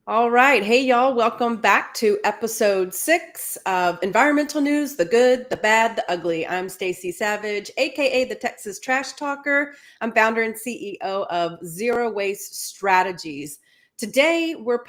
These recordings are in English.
All right. Hey, y'all. Welcome back to episode 6 of Environmental News, the good, the bad, the ugly. I'm Stacey Savage, aka the Texas Trash Talker. I'm founder and CEO of Zero Waste Strategies. Today, we're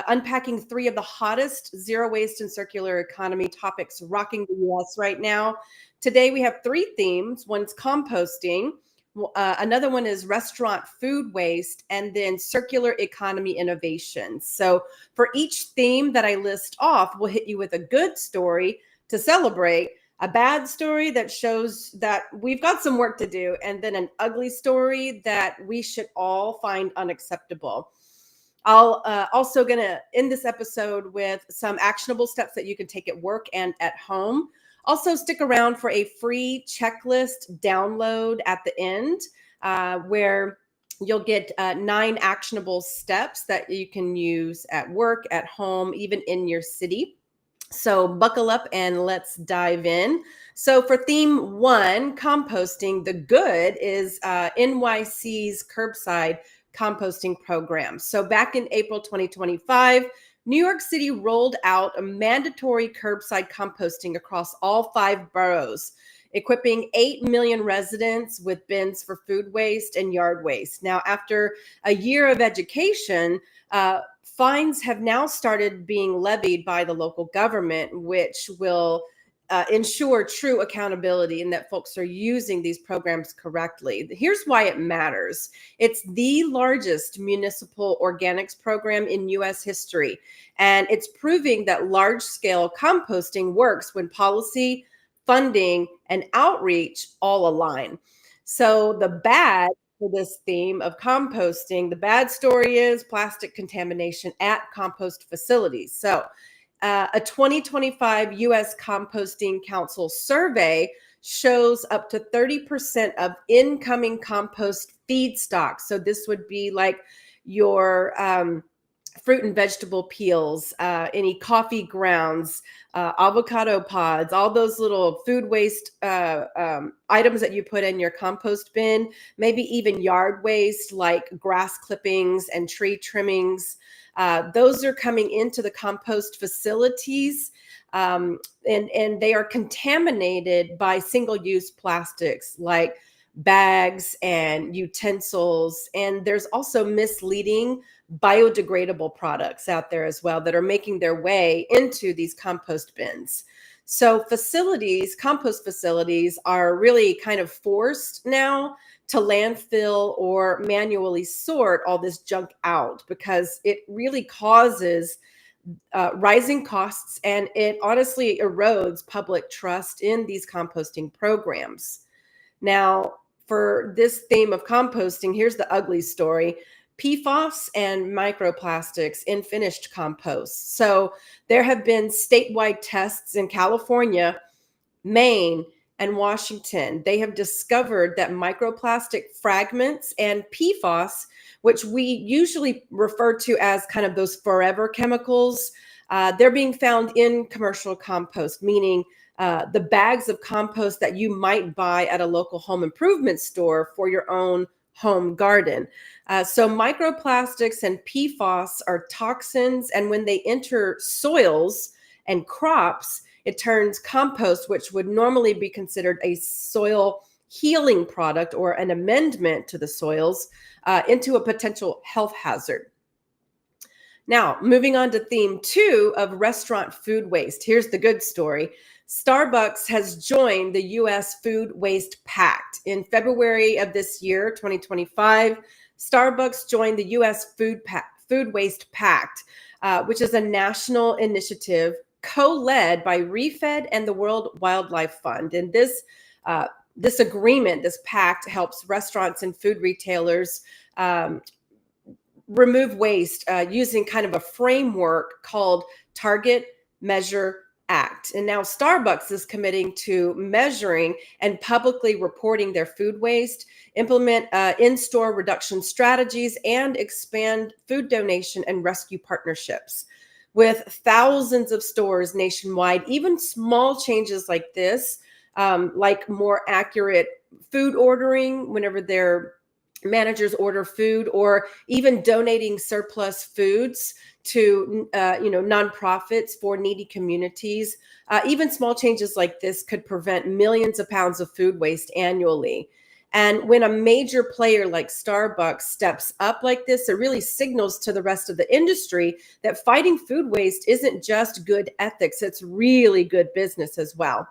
unpacking 3 of the hottest zero waste and circular economy topics rocking the US right now. Today, we have 3 themes. One's composting. Another one is restaurant food waste, and then circular economy innovations. So, for each theme that I list off, we'll hit you with a good story to celebrate, a bad story that shows that we've got some work to do, and then an ugly story that we should all find unacceptable. I'll also going to end this episode with some actionable steps that you can take at work and at home. Also, stick around for a free checklist download at the end where you'll get 9 actionable steps that you can use at work, at home, even in your city. So buckle up and let's dive in. So for theme 1, composting, the good is NYC's curbside composting program. So back in April 2025, New York City rolled out a mandatory curbside composting across all 5 boroughs, equipping 8 million residents with bins for food waste and yard waste. Now, after a year of education, fines have now started being levied by the local government, which will ensure true accountability and that folks are using these programs correctly. Here's why it matters. It's the largest municipal organics program in U.S. history, and it's proving that large-scale composting works when policy, funding, and outreach all align. So the bad for this theme of composting, the bad story is plastic contamination at compost facilities. So a 2025 U.S. Composting Council survey shows up to 30% of incoming compost feedstock. So this would be like your fruit and vegetable peels, any coffee grounds, avocado pods, all those little food waste items that you put in your compost bin, maybe even yard waste like grass clippings and tree trimmings. Those are coming into the compost facilities, and they are contaminated by single-use plastics like bags and utensils. And there's also misleading biodegradable products out there as well that are making their way into these compost bins. So compost facilities are really kind of forced now to landfill or manually sort all this junk out because it really causes rising costs, and it honestly erodes public trust in these composting programs. Now, for this theme of composting, here's the ugly story. PFAS and microplastics in finished compost. So there have been statewide tests in California, Maine, and Washington. They have discovered that microplastic fragments and PFAS, which we usually refer to as kind of those forever chemicals, they're being found in commercial compost, meaning the bags of compost that you might buy at a local home improvement store for your own home garden. So microplastics and PFAS are toxins, and when they enter soils and crops, it turns compost, which would normally be considered a soil healing product or an amendment to the soils, into a potential health hazard. Now, moving on to theme 2 of restaurant food waste. Here's the good story. Starbucks has joined the U.S. Food Waste Pact. In February of this year, 2025, Starbucks joined the U.S. Food Waste Pact, which is a national initiative co-led by ReFed and the World Wildlife Fund. And this agreement, this pact, helps restaurants and food retailers remove waste using kind of a framework called Target, Measure, Act. And now Starbucks is committing to measuring and publicly reporting their food waste, implement in-store reduction strategies, and expand food donation and rescue partnerships. With thousands of stores nationwide, even small changes like this, like more accurate food ordering whenever they're managers order food, or even donating surplus foods to nonprofits for needy communities. Even small changes like this could prevent millions of pounds of food waste annually. And when a major player like Starbucks steps up like this, it really signals to the rest of the industry that fighting food waste isn't just good ethics, it's really good business as well.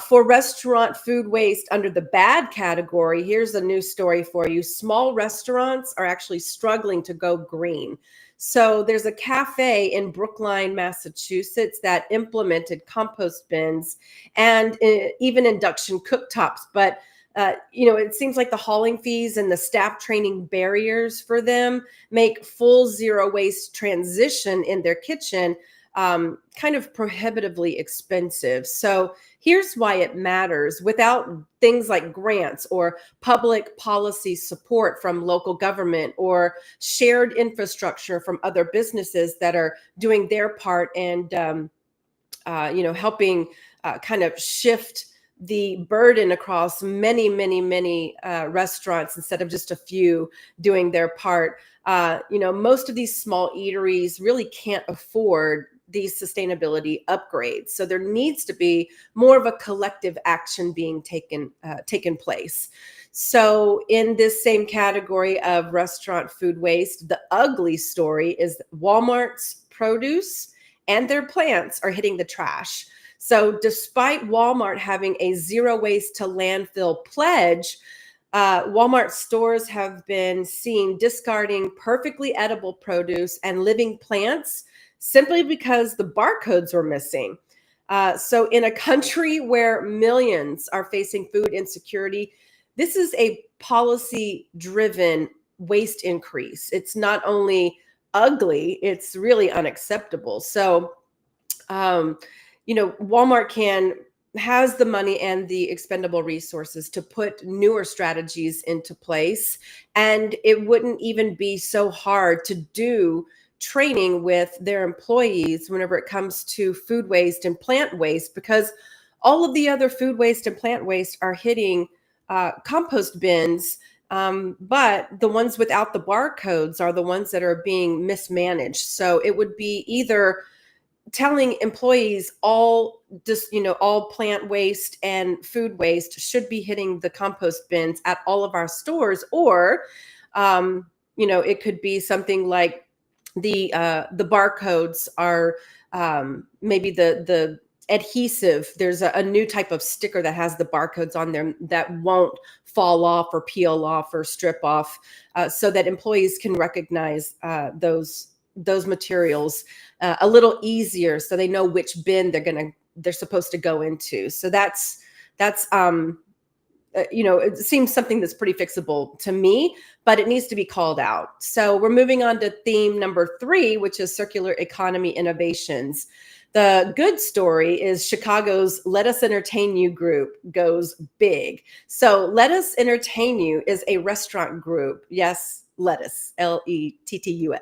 For restaurant food waste under the bad category, here's a news story for you. Small restaurants are actually struggling to go green. So there's a cafe in Brookline, Massachusetts that implemented compost bins and even induction cooktops. But it seems like the hauling fees and the staff training barriers for them make full zero waste transition in their kitchen kind of prohibitively expensive. So here's why it matters. Without things like grants or public policy support from local government or shared infrastructure from other businesses that are doing their part and helping kind of shift the burden across many, many, many restaurants instead of just a few doing their part. Most of these small eateries really can't afford these sustainability upgrades. So there needs to be more of a collective action being taken place. So in this same category of restaurant food waste, the ugly story is Walmart's produce and their plants are hitting the trash. So despite Walmart having a zero waste to landfill pledge, Walmart stores have been seen discarding perfectly edible produce and living plants simply because the barcodes were missing. So in a country where millions are facing food insecurity, this is a policy-driven waste increase. It's not only ugly, it's really unacceptable. So Walmart has the money and the expendable resources to put newer strategies into place. And it wouldn't even be so hard to do training with their employees whenever it comes to food waste and plant waste, because all of the other food waste and plant waste are hitting compost bins. But the ones without the barcodes are the ones that are being mismanaged. So it would be either telling employees all plant waste and food waste should be hitting the compost bins at all of our stores, or it could be something like the barcodes are maybe the adhesive. There's a new type of sticker that has the barcodes on them that won't fall off or peel off or strip off, so that employees can recognize those materials a little easier, so they know which bin they're supposed to go into. So that's it seems something that's pretty fixable to me, but it needs to be called out. So we're moving on to theme number 3, which is circular economy innovations. The good story is Chicago's Let Us Entertain You group goes big. So Let Us Entertain You is a restaurant group. Yes, lettuce, LETTUCE.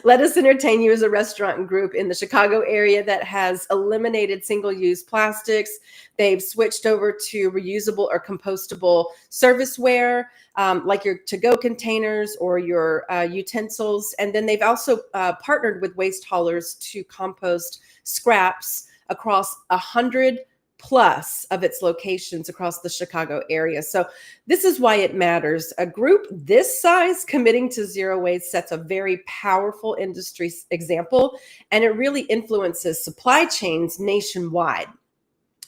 Let Us Entertain You is a restaurant group in the Chicago area that has eliminated single-use plastics. They've switched over to reusable or compostable serviceware, like your to-go containers or your utensils. And then they've also partnered with waste haulers to compost scraps across 100 plus of its locations across the Chicago area. So this is why it matters. A group this size committing to zero waste sets a very powerful industry example, and it really influences supply chains nationwide.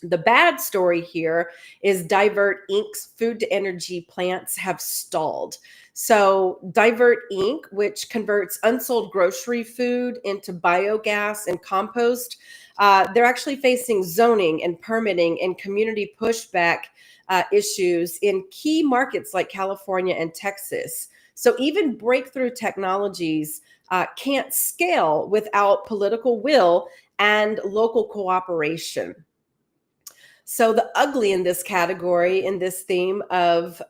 The bad story here is Divert Inc.'s food to energy plants have stalled. So Divert Inc., which converts unsold grocery food into biogas and compost, they're actually facing zoning and permitting and community pushback issues in key markets like California and Texas. So even breakthrough technologies can't scale without political will and local cooperation. So the ugly in this category, in this theme of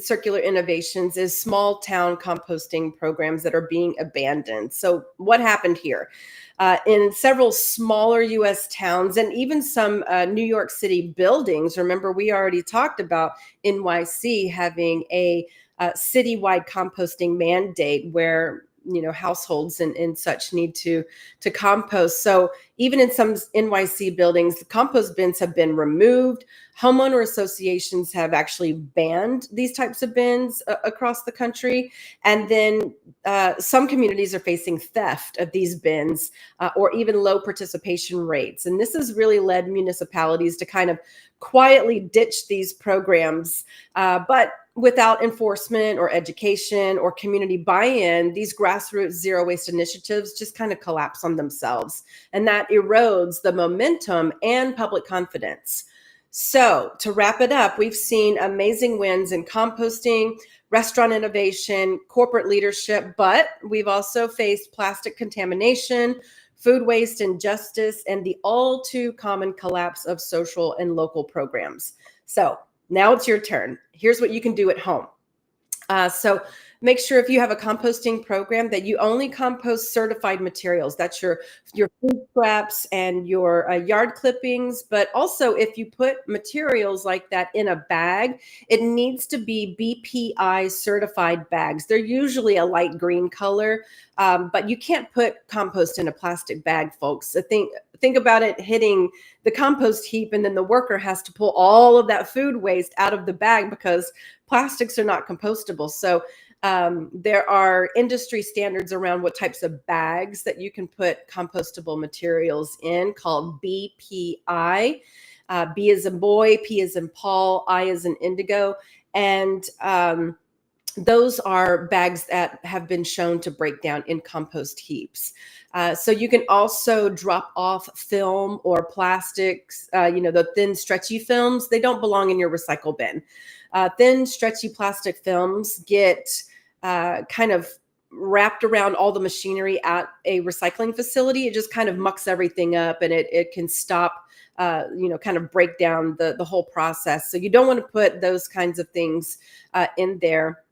circular innovations is small town composting programs that are being abandoned. So what happened here? In several smaller US towns and even some New York City buildings, remember we already talked about NYC having a citywide composting mandate where households and such need to compost. So even in some NYC buildings, the compost bins have been removed. Homeowner associations have actually banned these types of bins across the country. And then some communities are facing theft of these bins or even low participation rates. And this has really led municipalities to kind of quietly ditch these programs. But without enforcement or education or community buy-in, these grassroots zero waste initiatives just kind of collapse on themselves. And that erodes the momentum and public confidence. So to wrap it up, we've seen amazing wins in composting, restaurant innovation, corporate leadership, but we've also faced plastic contamination, food waste injustice, and the all too common collapse of social and local programs. So now it's your turn. Here's what you can do at home. So make sure if you have a composting program that you only compost certified materials. That's your food scraps and your yard clippings. But also if you put materials like that in a bag, it needs to be BPI certified bags. They're usually a light green color, but you can't put compost in a plastic bag, folks. So think about it hitting the compost heap, and then the worker has to pull all of that food waste out of the bag because plastics are not compostable. So there are industry standards around what types of bags that you can put compostable materials in called BPI. B as in boy, P as in Paul, I as in indigo. And those are bags that have been shown to break down in compost heaps. So you can also drop off film or plastics, the thin stretchy films. They don't belong in your recycle bin. Thin stretchy plastic films get kind of wrapped around all the machinery at a recycling facility. It just kind of mucks everything up, and it can stop, kind of break down the whole process. So you don't want to put those kinds of things in there.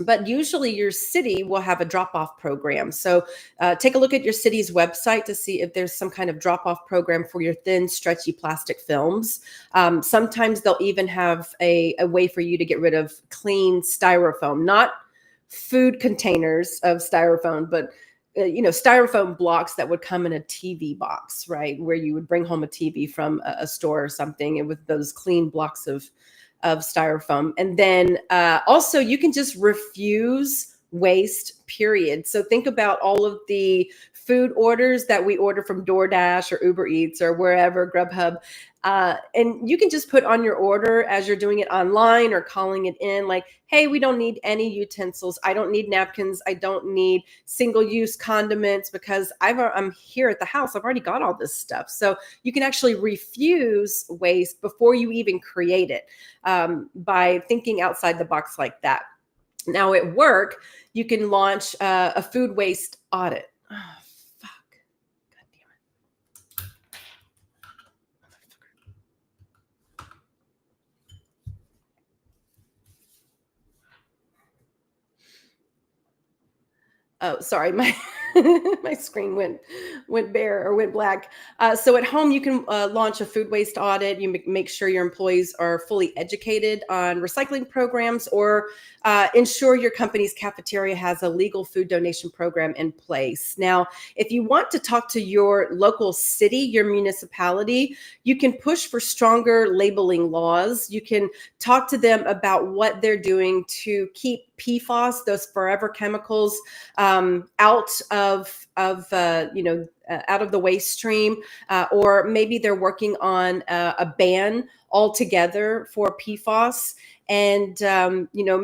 But usually your city will have a drop-off program. So take a look at your city's website to see if there's some kind of drop-off program for your thin, stretchy plastic films. Sometimes they'll even have a way for you to get rid of clean styrofoam, not food containers of styrofoam, but styrofoam blocks that would come in a TV box, right? Where you would bring home a TV from a store or something, and with those clean blocks of styrofoam. And then also you can just refuse waste, period. So think about all of the food orders that we order from DoorDash or Uber Eats or wherever, Grubhub. And you can just put on your order as you're doing it online or calling it in, like, hey, we don't need any utensils. I don't need napkins. I don't need single-use condiments because I'm here at the house. I've already got all this stuff. So you can actually refuse waste before you even create it by thinking outside the box like that. Now at work, you can launch a food waste audit. Oh, fuck. God damn it. Oh, sorry, my my screen went bare or went black. So at home, you can launch a food waste audit. You make sure your employees are fully educated on recycling programs, or ensure your company's cafeteria has a legal food donation program in place. Now, if you want to talk to your local city, your municipality, you can push for stronger labeling laws. You can talk to them about what they're doing to keep PFAS, those forever chemicals, out of the waste stream, or maybe they're working on a ban altogether for PFAS. And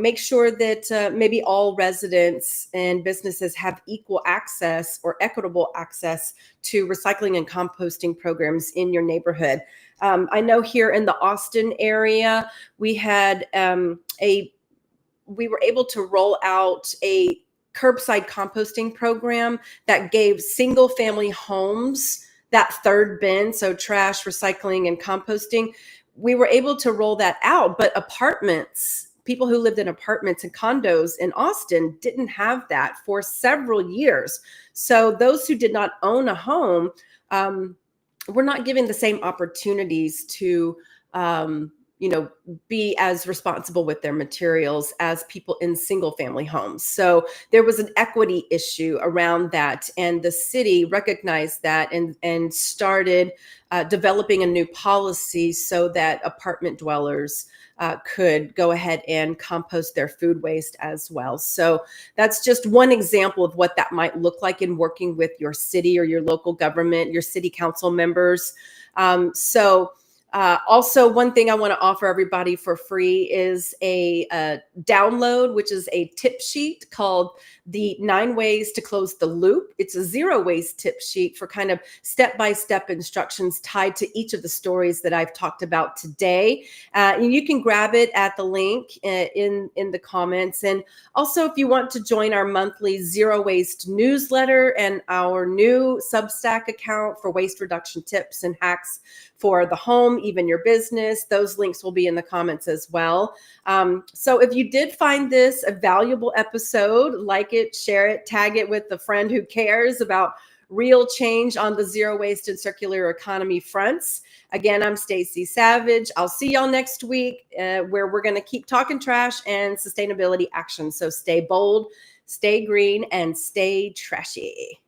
make sure that maybe all residents and businesses have equal access or equitable access to recycling and composting programs in your neighborhood. I know here in the Austin area, we had we were able to roll out a curbside composting program that gave single family homes that third bin, so trash, recycling, and composting. We were able to roll that out, but apartments people who lived in apartments and condos in Austin didn't have that for several years. So those who did not own a home were not given the same opportunities to you know, be as responsible with their materials as people in single family homes. So there was an equity issue around that. And the city recognized that and started developing a new policy so that apartment dwellers could go ahead and compost their food waste as well. So that's just one example of what that might look like in working with your city or your local government, your city council members. Also, one thing I want to offer everybody for free is a download, which is a tip sheet called the 9 Ways to Close the Loop. It's a zero waste tip sheet for kind of step-by-step instructions tied to each of the stories that I've talked about today. And you can grab it at the link in the comments. And also, if you want to join our monthly zero waste newsletter and our new Substack account for waste reduction tips and hacks for the home, even your business, those links will be in the comments as well. So if you did find this a valuable episode, like it, share it, tag it with a friend who cares about real change on the zero waste and circular economy fronts. Again, I'm Stacey Savage. I'll see y'all next week where we're going to keep talking trash and sustainability action. So stay bold, stay green, and stay trashy.